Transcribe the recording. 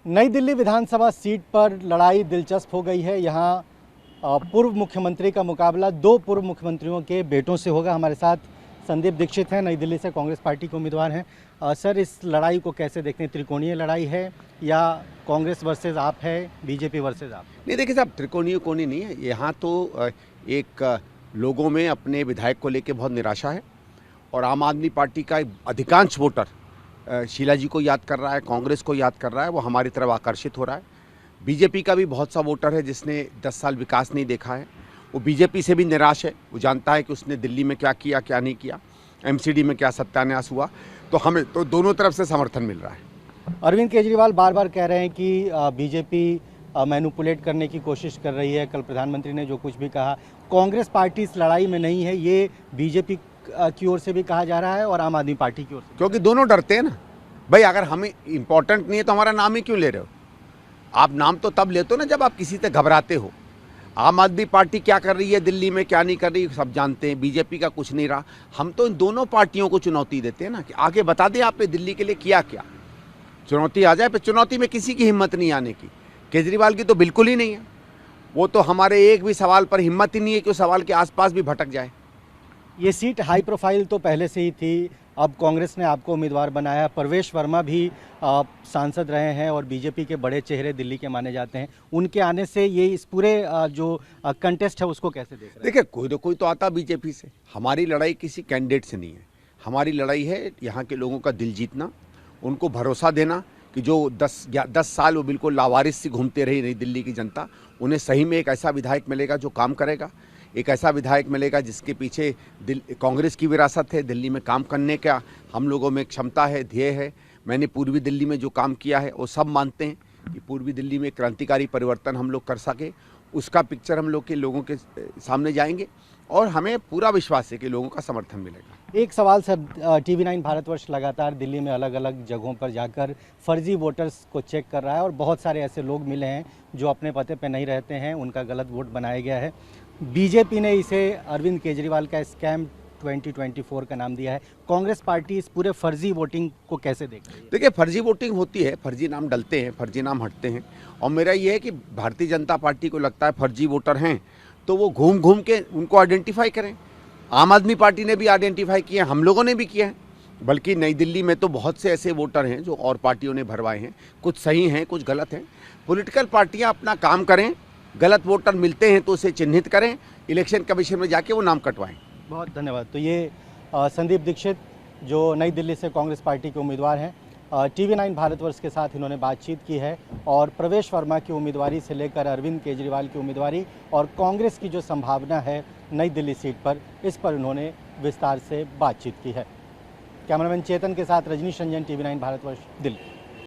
नई दिल्ली विधानसभा सीट पर लड़ाई दिलचस्प हो गई है। यहाँ पूर्व मुख्यमंत्री का मुकाबला दो पूर्व मुख्यमंत्रियों के बेटों से होगा। हमारे साथ संदीप दीक्षित हैं, नई दिल्ली से कांग्रेस पार्टी के उम्मीदवार हैं। सर, इस लड़ाई को कैसे देखते हैं? त्रिकोणीय लड़ाई है या कांग्रेस वर्सेस आप है, बीजेपी वर्सेस आप? नहीं, देखिए साहब, त्रिकोणीय कोणी नहीं है यहाँ तो। एक लोगों में अपने विधायक को लेकर बहुत निराशा है और आम आदमी पार्टी का अधिकांश वोटर शीला जी को याद कर रहा है, कांग्रेस को याद कर रहा है, वो हमारी तरफ आकर्षित हो रहा है। बीजेपी का भी बहुत सा वोटर है जिसने 10 साल विकास नहीं देखा है, वो बीजेपी से भी निराश है। वो जानता है कि उसने दिल्ली में क्या किया, क्या नहीं किया, एमसीडी में क्या सत्यानाश हुआ। तो हमें तो दोनों तरफ से समर्थन मिल रहा है। अरविंद केजरीवाल बार बार कह रहे हैं कि बीजेपी मैनिपुलेट करने की कोशिश कर रही है। कल प्रधानमंत्री ने जो कुछ भी कहा, कांग्रेस पार्टी इस लड़ाई में नहीं है, ये बीजेपी की ओर से भी कहा जा रहा है और आम आदमी पार्टी की ओर से। क्योंकि दोनों डरते हैं ना भाई। अगर हमें इंपॉर्टेंट नहीं है तो हमारा नाम ही क्यों ले रहे हो? आप नाम तो तब लेते हो ना जब आप किसी से घबराते हो। आम आदमी पार्टी क्या कर रही है दिल्ली में, क्या नहीं कर रही, सब जानते हैं। बीजेपी का कुछ नहीं रहा। हम तो इन दोनों पार्टियों को चुनौती देते हैं ना कि आगे बता दें आपने दिल्ली के लिए किया क्या। चुनौती आ जाए, पर चुनौती में किसी की हिम्मत नहीं आने की। केजरीवाल की तो बिल्कुल ही नहीं है। वो तो हमारे एक भी सवाल पर हिम्मत ही नहीं है कि उस सवाल के आसपास भी भटक जाए। ये सीट हाई प्रोफाइल तो पहले से ही थी, अब कांग्रेस ने आपको उम्मीदवार बनाया। परवेश वर्मा भी सांसद रहे हैं और बीजेपी के बड़े चेहरे दिल्ली के माने जाते हैं। उनके आने से ये इस पूरे जो कंटेस्ट है उसको कैसे देख रहे हैं? देखिए, कोई तो आता बीजेपी से। हमारी लड़ाई किसी कैंडिडेट से नहीं है। हमारी लड़ाई है यहाँ के लोगों का दिल जीतना, उनको भरोसा देना कि जो 10 साल वो बिल्कुल लावारिस सी घूमते रही नई दिल्ली की जनता, उन्हें सही में एक ऐसा विधायक मिलेगा जो काम करेगा। एक ऐसा विधायक मिलेगा जिसके पीछे कांग्रेस की विरासत है, दिल्ली में काम करने का हम लोगों में क्षमता है, ध्येय है। मैंने पूर्वी दिल्ली में जो काम किया है वो सब मानते हैं कि पूर्वी दिल्ली में क्रांतिकारी परिवर्तन हम लोग कर सके। उसका पिक्चर हम लोग के लोगों के सामने जाएंगे और हमें पूरा विश्वास है कि लोगों का समर्थन मिलेगा। एक सवाल सर, TV9 भारतवर्ष लगातार दिल्ली में अलग अलग जगहों पर जाकर फर्जी वोटर्स को चेक कर रहा है और बहुत सारे ऐसे लोग मिले हैं जो अपने पते पे नहीं रहते हैं, उनका गलत वोट बनाया गया है। बीजेपी ने इसे अरविंद केजरीवाल का स्कैम 2024 का नाम दिया है। कांग्रेस पार्टी इस पूरे फर्जी वोटिंग को कैसे देख रही है? देखिए, फर्जी वोटिंग होती है, फर्जी नाम डलते हैं, फर्जी नाम हटते हैं। और मेरा ये है कि भारतीय जनता पार्टी को लगता है फर्जी वोटर हैं तो वो घूम घूम के उनको आइडेंटिफाई करें। आम आदमी पार्टी ने भी आइडेंटिफाई किया, हम लोगों ने भी किया है। बल्कि नई दिल्ली में तो बहुत से ऐसे वोटर हैं जो और पार्टियों ने भरवाए हैं। कुछ सही हैं, कुछ गलत हैं। पॉलिटिकल पार्टियां अपना काम करें, गलत वोटर मिलते हैं तो उसे चिन्हित करें, इलेक्शन कमीशन में जाके वो नाम कटवाएं। बहुत धन्यवाद। तो ये संदीप दीक्षित जो नई दिल्ली से कांग्रेस पार्टी के उम्मीदवार हैं, TV9 भारतवर्ष के साथ इन्होंने बातचीत की है और प्रवेश वर्मा की उम्मीदवारी से लेकर अरविंद केजरीवाल की उम्मीदवारी और कांग्रेस की जो संभावना है नई दिल्ली सीट पर, इस पर उन्होंने विस्तार से बातचीत की है। कैमरामैन चेतन के साथ रजनीश रंजन, TV9 भारतवर्ष, दिल्ली।